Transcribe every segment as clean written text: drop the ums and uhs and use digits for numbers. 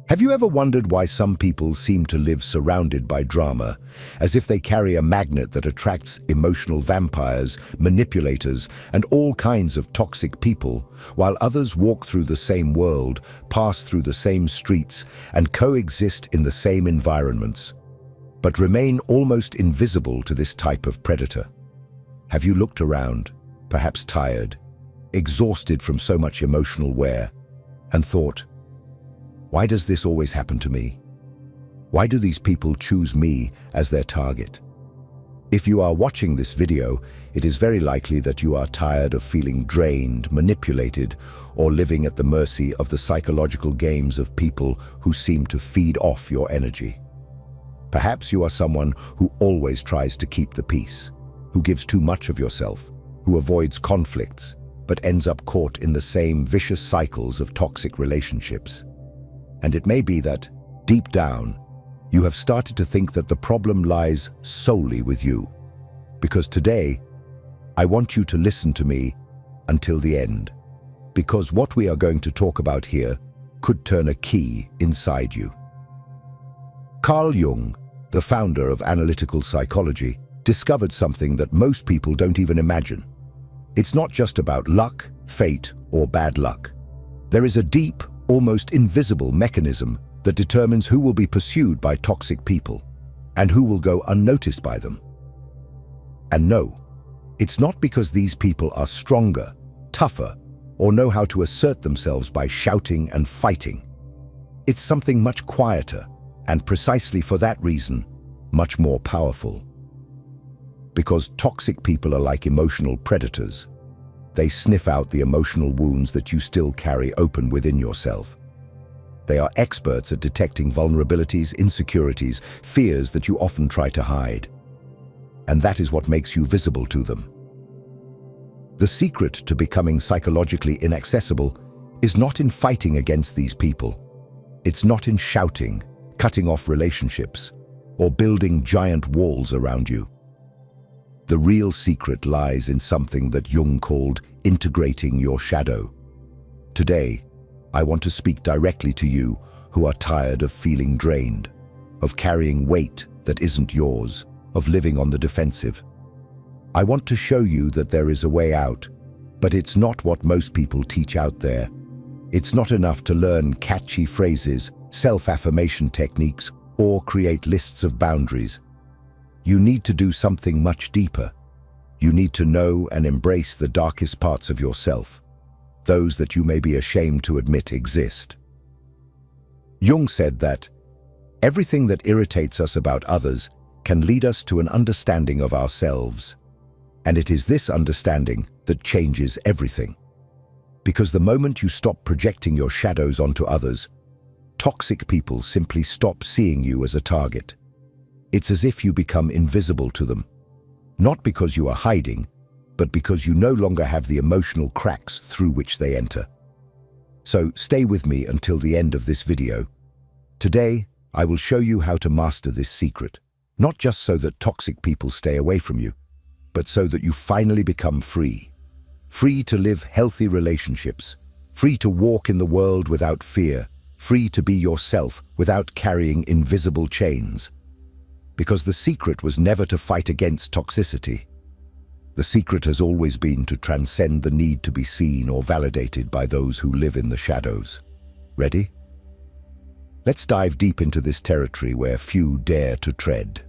Have you ever wondered why some people seem to live surrounded by drama, as if they carry a magnet that attracts emotional vampires, manipulators, and all kinds of toxic people, while others walk through the same world, pass through the same streets, and coexist in the same environments, but remain almost invisible to this type of predator? Have you looked around, perhaps tired, exhausted from so much emotional wear, and thought, why does this always happen to me? Why do these people choose me as their target? If you are watching this video, it is very likely that you are tired of feeling drained, manipulated, or living at the mercy of the psychological games of people who seem to feed off your energy. Perhaps you are someone who always tries to keep the peace, who gives too much of yourself, who avoids conflicts, but ends up caught in the same vicious cycles of toxic relationships. And it may be that, deep down, you have started to think that the problem lies solely with you. Because today, I want you to listen to me until the end. Because what we are going to talk about here could turn a key inside you. Carl Jung, the founder of analytical psychology, discovered something that most people don't even imagine. It's not just about luck, fate, or bad luck. There is a deep, almost invisible mechanism that determines who will be pursued by toxic people and who will go unnoticed by them. And no, it's not because these people are stronger, tougher, or know how to assert themselves by shouting and fighting. It's something much quieter and, precisely for that reason, much more powerful. Because toxic people are like emotional predators. They sniff out the emotional wounds that you still carry open within yourself. They are experts at detecting vulnerabilities, insecurities, fears that you often try to hide. And that is what makes you visible to them. The secret to becoming psychologically inaccessible is not in fighting against these people. It's not in shouting, cutting off relationships, or building giant walls around you. The real secret lies in something that Jung called integrating your shadow. Today, I want to speak directly to you who are tired of feeling drained, of carrying weight that isn't yours, of living on the defensive. I want to show you that there is a way out, but it's not what most people teach out there. It's not enough to learn catchy phrases, self-affirmation techniques, or create lists of boundaries. You need to do something much deeper. You need to know and embrace the darkest parts of yourself, those that you may be ashamed to admit exist. Jung said that everything that irritates us about others can lead us to an understanding of ourselves. And it is this understanding that changes everything. Because the moment you stop projecting your shadows onto others, toxic people simply stop seeing you as a target. It's as if you become invisible to them, not because you are hiding, but because you no longer have the emotional cracks through which they enter. So stay with me until the end of this video. Today, I will show you how to master this secret, not just so that toxic people stay away from you, but so that you finally become free. Free to live healthy relationships, free to walk in the world without fear, free to be yourself without carrying invisible chains. Because the secret was never to fight against toxicity. The secret has always been to transcend the need to be seen or validated by those who live in the shadows. Ready? Let's dive deep into this territory where few dare to tread.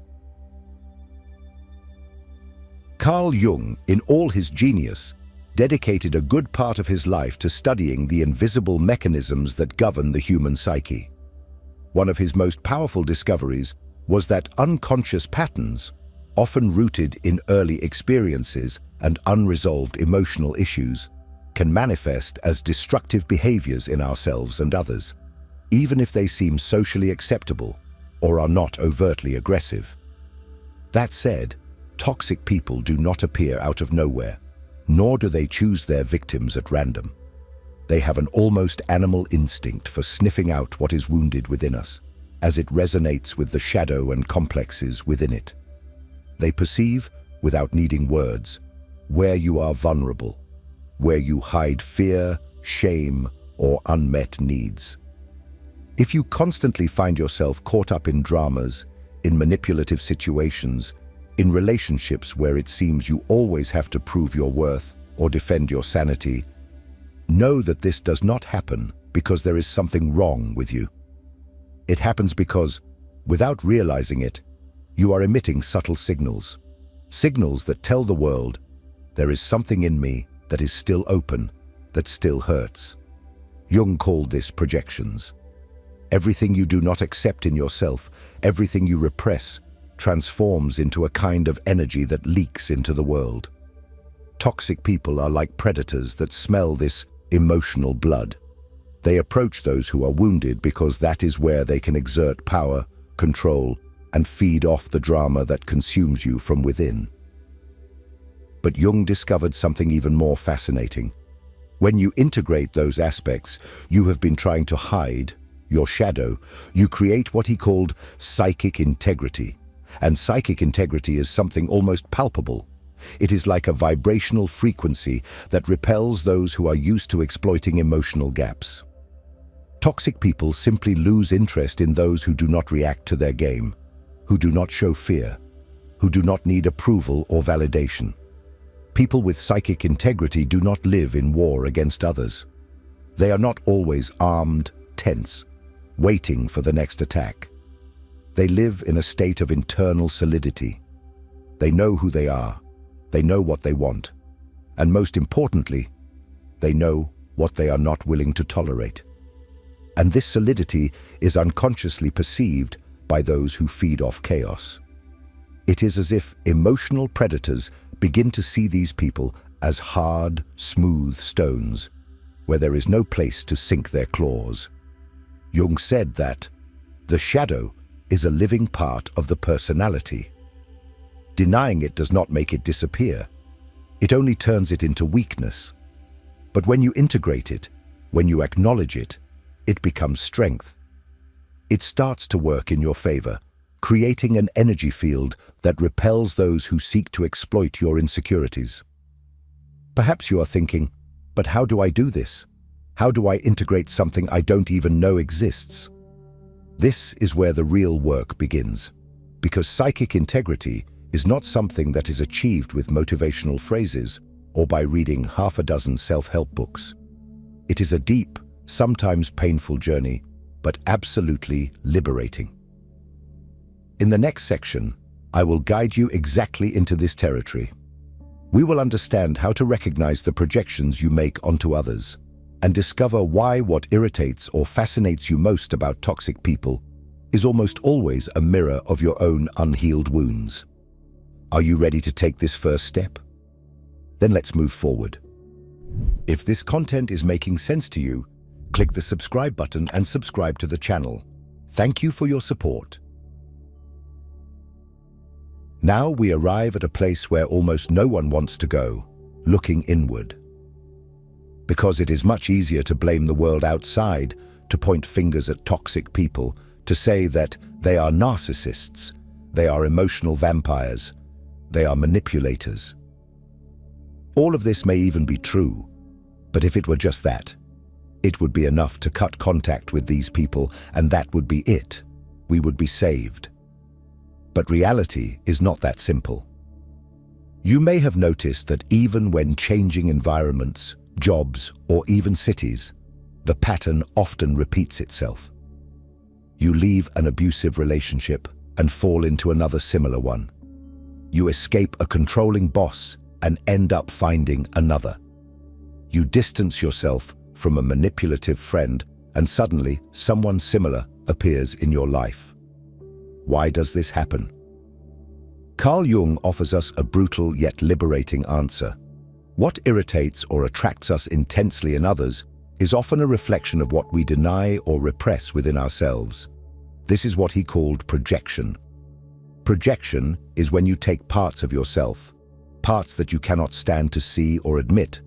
Carl Jung, in all his genius, dedicated a good part of his life to studying the invisible mechanisms that govern the human psyche. One of his most powerful discoveries was that unconscious patterns, often rooted in early experiences and unresolved emotional issues, can manifest as destructive behaviors in ourselves and others, even if they seem socially acceptable or are not overtly aggressive. That said, toxic people do not appear out of nowhere, nor do they choose their victims at random. They have an almost animal instinct for sniffing out what is wounded within us, as it resonates with the shadow and complexes within it. They perceive, without needing words, where you are vulnerable, where you hide fear, shame, or unmet needs. If you constantly find yourself caught up in dramas, in manipulative situations, in relationships where it seems you always have to prove your worth or defend your sanity, know that this does not happen because there is something wrong with you. It happens because, without realizing it, you are emitting subtle signals. Signals that tell the world, there is something in me that is still open, that still hurts. Jung called this projections. Everything you do not accept in yourself, everything you repress, transforms into a kind of energy that leaks into the world. Toxic people are like predators that smell this emotional blood. They approach those who are wounded because that is where they can exert power, control, and feed off the drama that consumes you from within. But Jung discovered something even more fascinating. When you integrate those aspects you have been trying to hide, your shadow, you create what he called psychic integrity. And psychic integrity is something almost palpable. It is like a vibrational frequency that repels those who are used to exploiting emotional gaps. Toxic people simply lose interest in those who do not react to their game, who do not show fear, who do not need approval or validation. People with psychic integrity do not live in war against others. They are not always armed, tense, waiting for the next attack. They live in a state of internal solidity. They know who they are, they know what they want, and most importantly, they know what they are not willing to tolerate. And this solidity is unconsciously perceived by those who feed off chaos. It is as if emotional predators begin to see these people as hard, smooth stones, where there is no place to sink their claws. Jung said that the shadow is a living part of the personality. Denying it does not make it disappear. It only turns it into weakness. But when you integrate it, when you acknowledge it, it becomes strength. It starts to work in your favor, creating an energy field that repels those who seek to exploit your insecurities. Perhaps you are thinking, but how do I do this? How do I integrate something I don't even know exists? This is where the real work begins, because psychic integrity is not something that is achieved with motivational phrases or by reading half a dozen self-help books. It is a deep, sometimes painful journey, but absolutely liberating. In the next section, I will guide you exactly into this territory. We will understand how to recognize the projections you make onto others, and discover why what irritates or fascinates you most about toxic people is almost always a mirror of your own unhealed wounds. Are you ready to take this first step? Then let's move forward. If this content is making sense to you, click the subscribe button and subscribe to the channel. Thank you for your support. Now we arrive at a place where almost no one wants to go, looking inward. Because it is much easier to blame the world outside, to point fingers at toxic people, to say that they are narcissists, they are emotional vampires, they are manipulators. All of this may even be true, but if it were just that, it would be enough to cut contact with these people, and that would be it. We would be saved. But reality is not that simple. You may have noticed that even when changing environments, jobs, or even cities, the pattern often repeats itself. You leave an abusive relationship and fall into another similar one. You escape a controlling boss and end up finding another. You distance yourself from a manipulative friend and suddenly someone similar appears in your life. Why does this happen? Carl Jung offers us a brutal yet liberating answer. What irritates or attracts us intensely in others is often a reflection of what we deny or repress within ourselves. This is what he called projection. Projection is when you take parts of yourself, parts that you cannot stand to see or admit,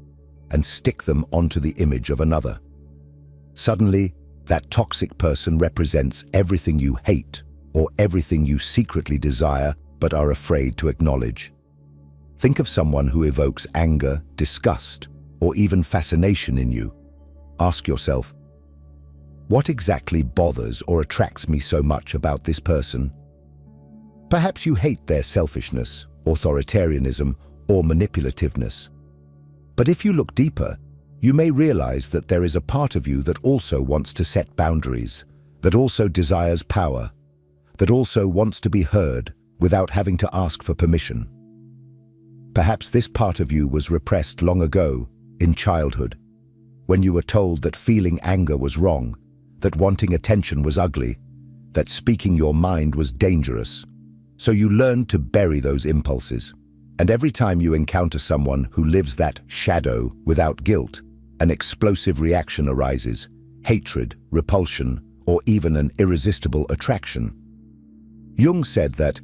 and stick them onto the image of another. Suddenly, that toxic person represents everything you hate or everything you secretly desire but are afraid to acknowledge. Think of someone who evokes anger, disgust, or even fascination in you. Ask yourself, What exactly bothers or attracts me so much about this person? Perhaps you hate their selfishness, authoritarianism, or manipulativeness. But if you look deeper, you may realize that there is a part of you that also wants to set boundaries, that also desires power, that also wants to be heard without having to ask for permission. Perhaps this part of you was repressed long ago, in childhood, when you were told that feeling anger was wrong, that wanting attention was ugly, that speaking your mind was dangerous. So you learned to bury those impulses. And every time you encounter someone who lives that shadow without guilt, an explosive reaction arises, hatred, repulsion, or even an irresistible attraction. Jung said that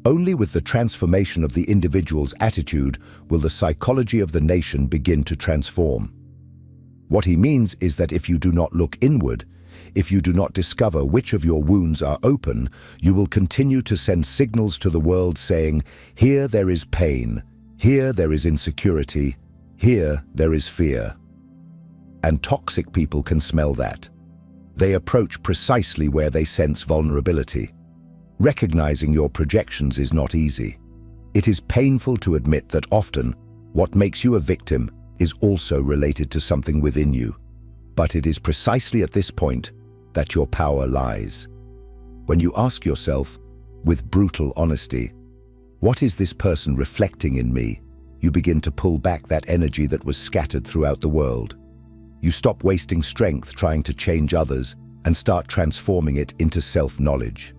only with the transformation of the individual's attitude will the psychology of the nation begin to transform. What he means is that if you do not look inward, if you do not discover which of your wounds are open, you will continue to send signals to the world saying, here there is pain, here there is insecurity, here there is fear. And toxic people can smell that. They approach precisely where they sense vulnerability. Recognizing your projections is not easy. It is painful to admit that often what makes you a victim is also related to something within you. But it is precisely at this point that your power lies. When you ask yourself, with brutal honesty, what is this person reflecting in me? You begin to pull back that energy that was scattered throughout the world. You stop wasting strength trying to change others and start transforming it into self-knowledge.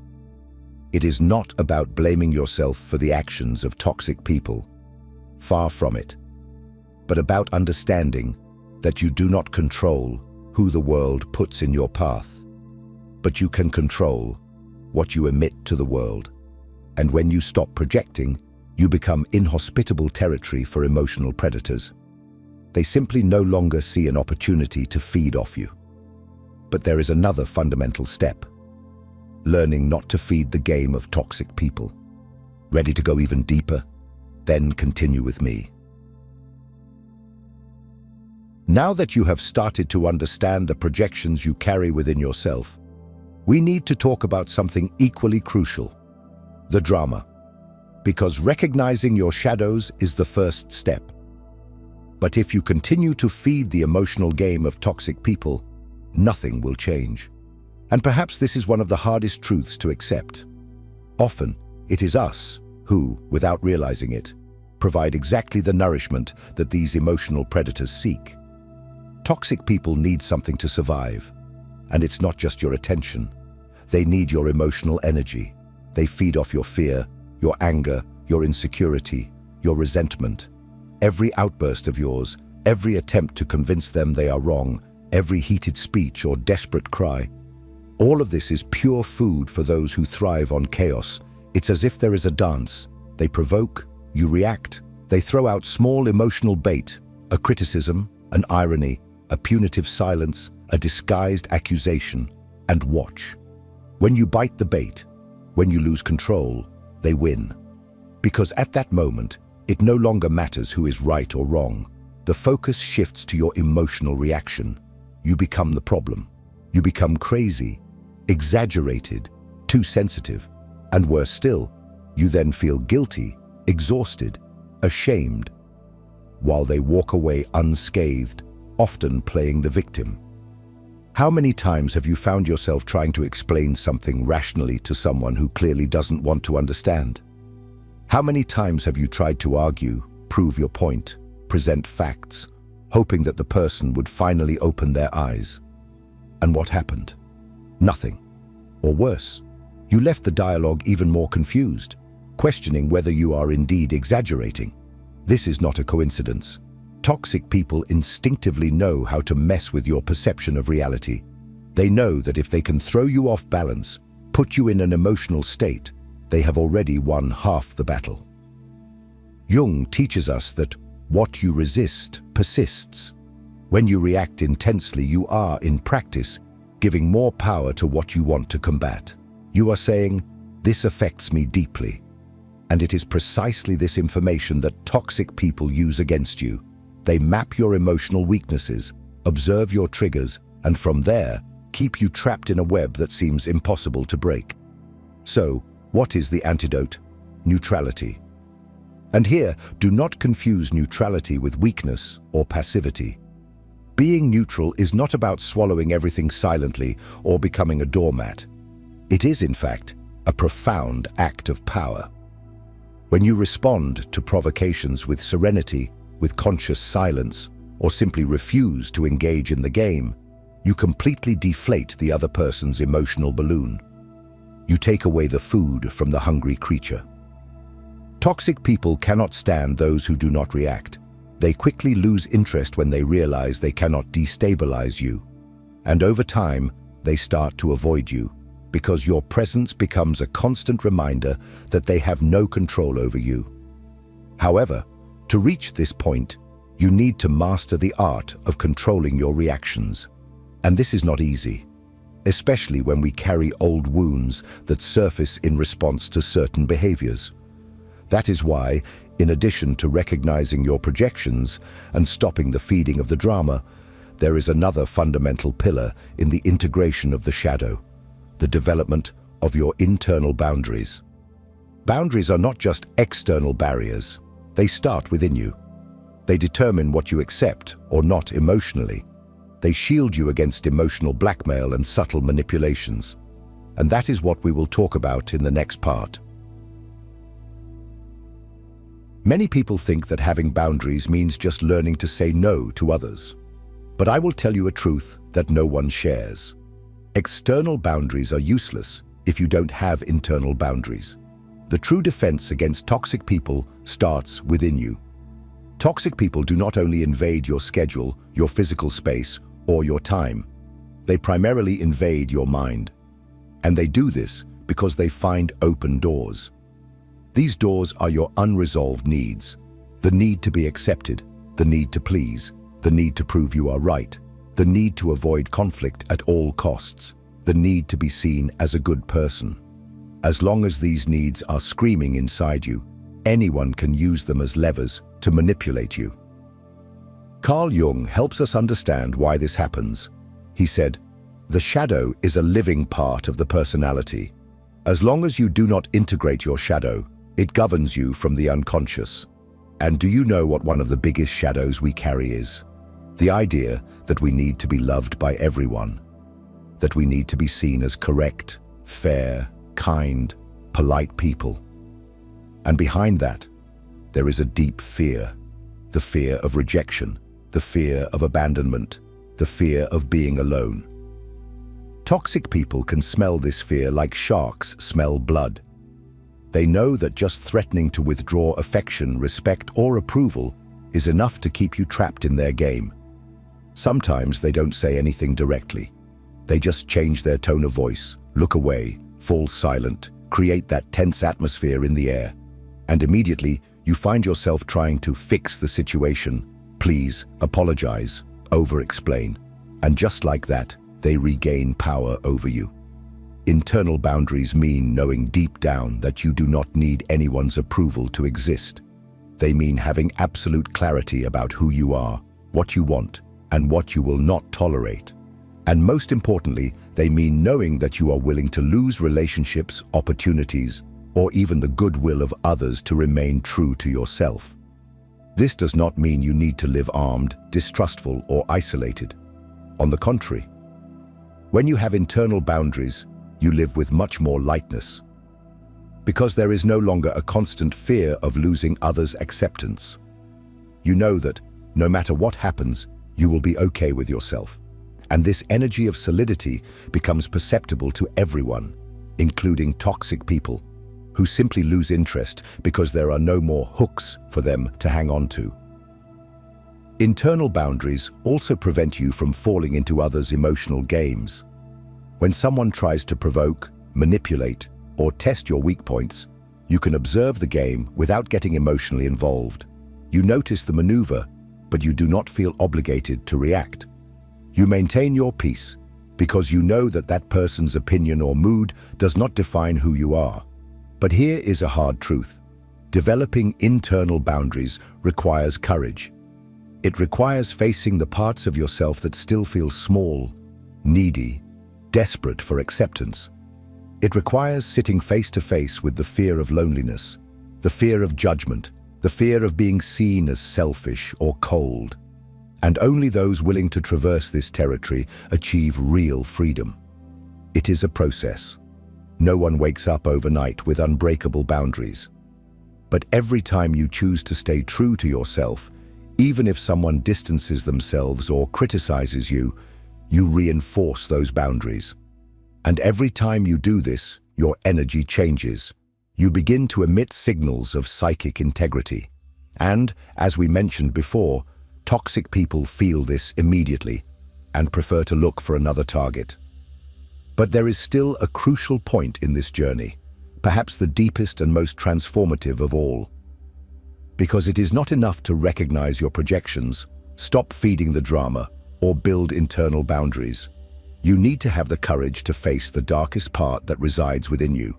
It is not about blaming yourself for the actions of toxic people. Far from it. But about understanding that you do not control who the world puts in your path. But you can control what you emit to the world. And when you stop projecting, you become inhospitable territory for emotional predators. They simply no longer see an opportunity to feed off you. But there is another fundamental step. Learning not to feed the game of toxic people. Ready to go even deeper? Then continue with me. Now that you have started to understand the projections you carry within yourself, we need to talk about something equally crucial: the drama. Because recognizing your shadows is the first step. But if you continue to feed the emotional game of toxic people, nothing will change. And perhaps this is one of the hardest truths to accept. Often, it is us who, without realizing it, provide exactly the nourishment that these emotional predators seek. Toxic people need something to survive. And it's not just your attention. They need your emotional energy. They feed off your fear, your anger, your insecurity, your resentment. Every outburst of yours, every attempt to convince them they are wrong, every heated speech or desperate cry. All of this is pure food for those who thrive on chaos. It's as if there is a dance. They provoke, you react. They throw out small emotional bait, a criticism, an irony, a punitive silence, a disguised accusation, and watch. When you bite the bait, when you lose control, they win. Because at that moment, it no longer matters who is right or wrong. The focus shifts to your emotional reaction. You become the problem. You become crazy, exaggerated, too sensitive, and worse still, you then feel guilty, exhausted, ashamed, while they walk away unscathed, often playing the victim. How many times have you found yourself trying to explain something rationally to someone who clearly doesn't want to understand? How many times have you tried to argue, prove your point, present facts, hoping that the person would finally open their eyes? And what happened? Nothing. Or worse, you left the dialogue even more confused, questioning whether you are indeed exaggerating. This is not a coincidence. Toxic people instinctively know how to mess with your perception of reality. They know that if they can throw you off balance, put you in an emotional state, they have already won half the battle. Jung teaches us that what you resist persists. When you react intensely, you are, in practice, giving more power to what you want to combat. You are saying, "This affects me deeply." And it is precisely this information that toxic people use against you. They map your emotional weaknesses, observe your triggers, and from there, keep you trapped in a web that seems impossible to break. So, what is the antidote? Neutrality. And here, do not confuse neutrality with weakness or passivity. Being neutral is not about swallowing everything silently or becoming a doormat. It is, in fact, a profound act of power. When you respond to provocations with serenity, with conscious silence, or simply refuse to engage in the game, you completely deflate the other person's emotional balloon. You take away the food from the hungry creature. Toxic people cannot stand those who do not react. They quickly lose interest when they realize they cannot destabilize you. And over time, they start to avoid you, because your presence becomes a constant reminder that they have no control over you. However, to reach this point, you need to master the art of controlling your reactions. And this is not easy, especially when we carry old wounds that surface in response to certain behaviors. That is why, in addition to recognizing your projections and stopping the feeding of the drama, there is another fundamental pillar in the integration of the shadow: the development of your internal boundaries. Boundaries are not just external barriers. They start within you. They determine what you accept or not emotionally. They shield you against emotional blackmail and subtle manipulations. And that is what we will talk about in the next part. Many people think that having boundaries means just learning to say no to others. But I will tell you a truth that no one shares. External boundaries are useless if you don't have internal boundaries. The true defense against toxic people starts within you. Toxic people do not only invade your schedule, your physical space, or your time. They primarily invade your mind. And they do this because they find open doors. These doors are your unresolved needs: the need to be accepted, the need to please, the need to prove you are right, the need to avoid conflict at all costs, the need to be seen as a good person. As long as these needs are screaming inside you, anyone can use them as levers to manipulate you. Carl Jung helps us understand why this happens. He said, "The shadow is a living part of the personality. As long as you do not integrate your shadow, it governs you from the unconscious." And do you know what one of the biggest shadows we carry is? The idea that we need to be loved by everyone, that we need to be seen as correct, fair, kind, polite people. And behind that, there is a deep fear: the fear of rejection, the fear of abandonment, the fear of being alone. Toxic people can smell this fear like sharks smell blood. They know that just threatening to withdraw affection, respect, or approval is enough to keep you trapped in their game. Sometimes they don't say anything directly. They just change their tone of voice, look away, fall silent, create that tense atmosphere in the air. And immediately, you find yourself trying to fix the situation, please, apologize, over-explain. And just like that, they regain power over you. Internal boundaries mean knowing deep down that you do not need anyone's approval to exist. They mean having absolute clarity about who you are, what you want, and what you will not tolerate. And most importantly, they mean knowing that you are willing to lose relationships, opportunities, or even the goodwill of others to remain true to yourself. This does not mean you need to live armed, distrustful, or isolated. On the contrary, when you have internal boundaries, you live with much more lightness, because there is no longer a constant fear of losing others' acceptance. You know that, no matter what happens, you will be okay with yourself. And this energy of solidity becomes perceptible to everyone, including toxic people, who simply lose interest because there are no more hooks for them to hang on to. Internal boundaries also prevent you from falling into others' emotional games. When someone tries to provoke, manipulate, or test your weak points, you can observe the game without getting emotionally involved. You notice the maneuver, but you do not feel obligated to react. You maintain your peace because you know that that person's opinion or mood does not define who you are. But here is a hard truth. Developing internal boundaries requires courage. It requires facing the parts of yourself that still feel small, needy, desperate for acceptance. It requires sitting face to face with the fear of loneliness, the fear of judgment, the fear of being seen as selfish or cold. And only those willing to traverse this territory achieve real freedom. It is a process. No one wakes up overnight with unbreakable boundaries. But every time you choose to stay true to yourself, even if someone distances themselves or criticizes you, you reinforce those boundaries. And every time you do this, your energy changes. You begin to emit signals of psychic integrity. And, as we mentioned before, toxic people feel this immediately and prefer to look for another target. But there is still a crucial point in this journey, perhaps the deepest and most transformative of all. Because it is not enough to recognize your projections, stop feeding the drama, or build internal boundaries. You need to have the courage to face the darkest part that resides within you.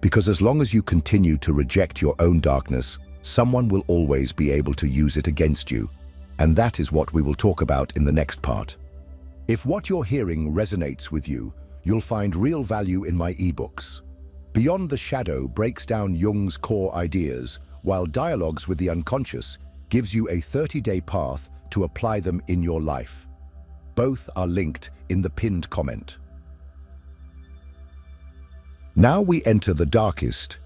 Because as long as you continue to reject your own darkness, someone will always be able to use it against you. And that is what we will talk about in the next part. If what you're hearing resonates with you, you'll find real value in my ebooks. Beyond the Shadow breaks down Jung's core ideas, while Dialogues with the Unconscious gives you a 30-day path to apply them in your life. Both are linked in the pinned comment. Now we enter the darkest,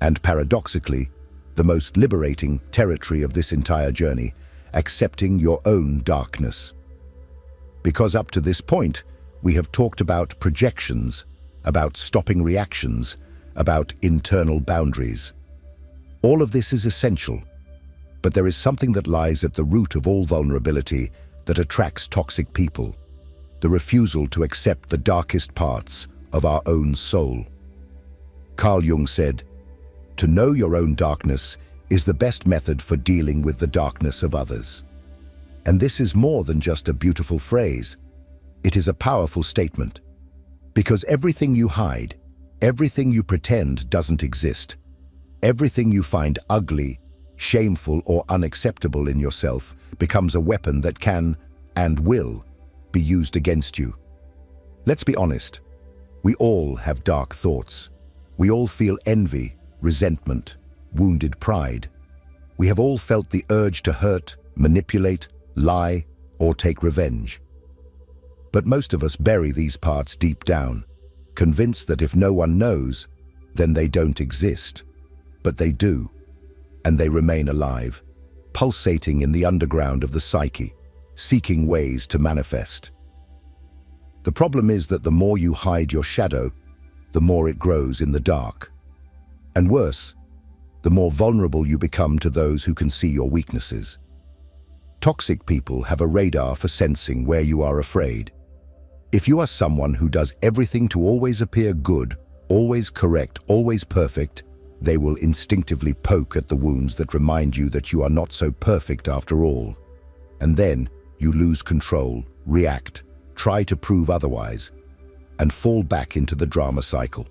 and paradoxically, the most liberating territory of this entire journey, accepting your own darkness. Because up to this point, we have talked about projections, about stopping reactions, about internal boundaries. All of this is essential, but there is something that lies at the root of all vulnerability that attracts toxic people: the refusal to accept the darkest parts of our own soul. Carl Jung said, "To know your own darkness is the best method for dealing with the darkness of others." And this is more than just a beautiful phrase. It is a powerful statement. Because everything you hide, everything you pretend doesn't exist, everything you find ugly, shameful, or unacceptable in yourself becomes a weapon that can, and will, be used against you. Let's be honest. We all have dark thoughts. We all feel envy, resentment, wounded pride. We have all felt the urge to hurt, manipulate, lie, or take revenge. But most of us bury these parts deep down, convinced that if no one knows, then they don't exist. But they do, and they remain alive, pulsating in the underground of the psyche, seeking ways to manifest. The problem is that the more you hide your shadow, the more it grows in the dark. And worse, the more vulnerable you become to those who can see your weaknesses. Toxic people have a radar for sensing where you are afraid. If you are someone who does everything to always appear good, always correct, always perfect, they will instinctively poke at the wounds that remind you that you are not so perfect after all. And then you lose control, react, try to prove otherwise, and fall back into the drama cycle.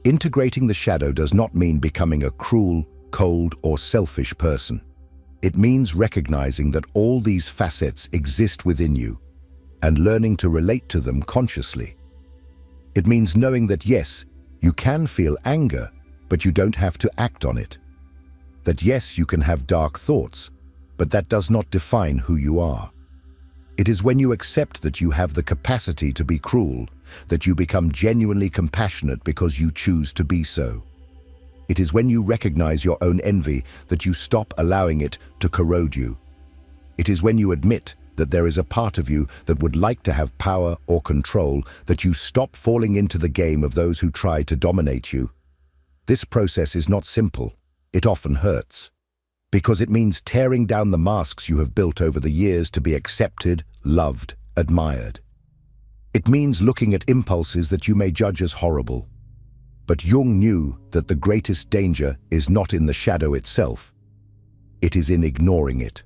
Integrating the shadow does not mean becoming a cruel, cold, or selfish person. It means recognizing that all these facets exist within you and learning to relate to them consciously. It means knowing that yes, you can feel anger, but you don't have to act on it. That yes, you can have dark thoughts, but that does not define who you are. It is when you accept that you have the capacity to be cruel, that you become genuinely compassionate because you choose to be so. It is when you recognize your own envy that you stop allowing it to corrode you. It is when you admit that there is a part of you that would like to have power or control that you stop falling into the game of those who try to dominate you. This process is not simple. It often hurts. Because it means tearing down the masks you have built over the years to be accepted, loved, admired. It means looking at impulses that you may judge as horrible. But Jung knew that the greatest danger is not in the shadow itself. It is in ignoring it.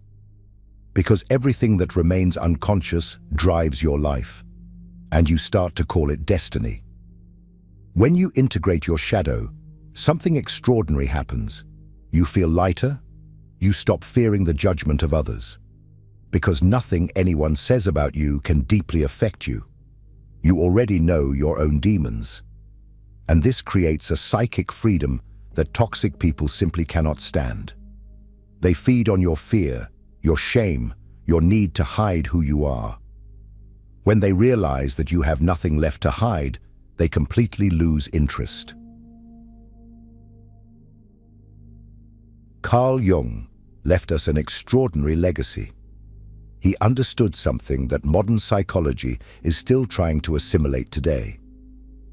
Because everything that remains unconscious drives your life, and you start to call it destiny. When you integrate your shadow, something extraordinary happens. You feel lighter. You stop fearing the judgment of others. Because nothing anyone says about you can deeply affect you. You already know your own demons. And this creates a psychic freedom that toxic people simply cannot stand. They feed on your fear, your shame, your need to hide who you are. When they realize that you have nothing left to hide, they completely lose interest. Carl Jung left us an extraordinary legacy. He understood something that modern psychology is still trying to assimilate today.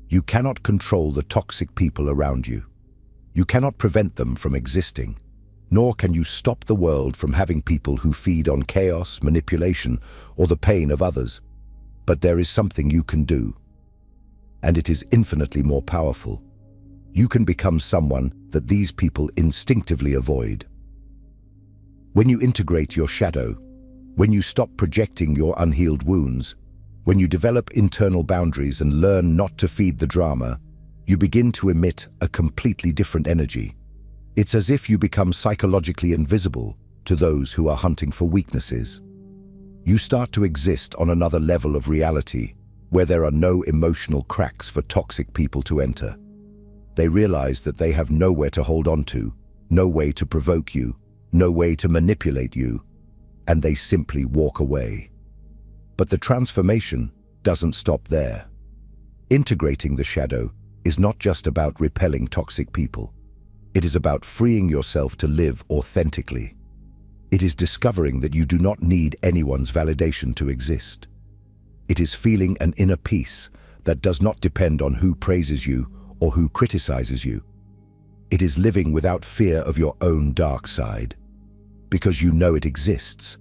You cannot control the toxic people around you. You cannot prevent them from existing, nor can you stop the world from having people who feed on chaos, manipulation, or the pain of others. But there is something you can do, and it is infinitely more powerful. You can become someone that these people instinctively avoid. When you integrate your shadow, when you stop projecting your unhealed wounds, when you develop internal boundaries and learn not to feed the drama, you begin to emit a completely different energy. It's as if you become psychologically invisible to those who are hunting for weaknesses. You start to exist on another level of reality, where there are no emotional cracks for toxic people to enter. They realize that they have nowhere to hold on to, no way to provoke you, no way to manipulate you, and they simply walk away. But the transformation doesn't stop there. Integrating the shadow is not just about repelling toxic people. It is about freeing yourself to live authentically. It is discovering that you do not need anyone's validation to exist. It is feeling an inner peace that does not depend on who praises you or who criticizes you. It is living without fear of your own dark side, because you know it exists,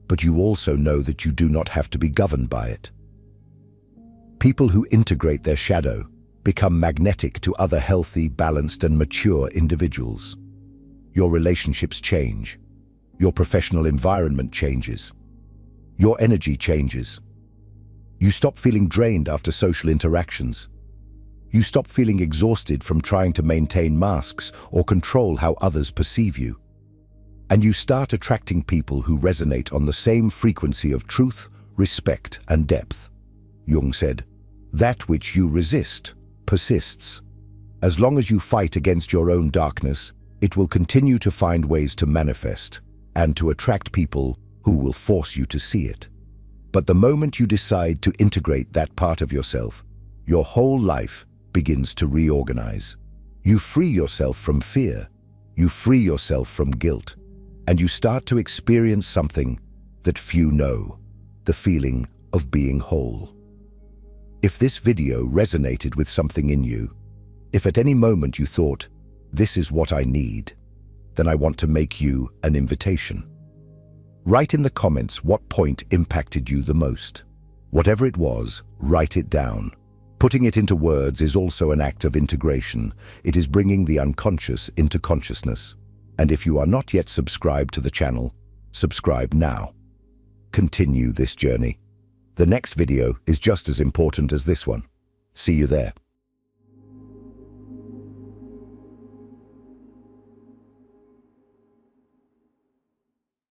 but you also know that you do not have to be governed by it. People who integrate their shadow become magnetic to other healthy, balanced, and mature individuals. Your relationships change. Your professional environment changes. Your energy changes. You stop feeling drained after social interactions. You stop feeling exhausted from trying to maintain masks or control how others perceive you. And you start attracting people who resonate on the same frequency of truth, respect, and depth. Jung said, "That which you resist persists. As long as you fight against your own darkness, it will continue to find ways to manifest and to attract people who will force you to see it. But the moment you decide to integrate that part of yourself, your whole life begins to reorganize. You free yourself from fear, you free yourself from guilt, and you start to experience something that few know, the feeling of being whole." If this video resonated with something in you, if at any moment you thought, "This is what I need," then I want to make you an invitation. Write in the comments what point impacted you the most. Whatever it was, write it down. Putting it into words is also an act of integration. It is bringing the unconscious into consciousness. And if you are not yet subscribed to the channel, subscribe now. Continue this journey. The next video is just as important as this one. See you there.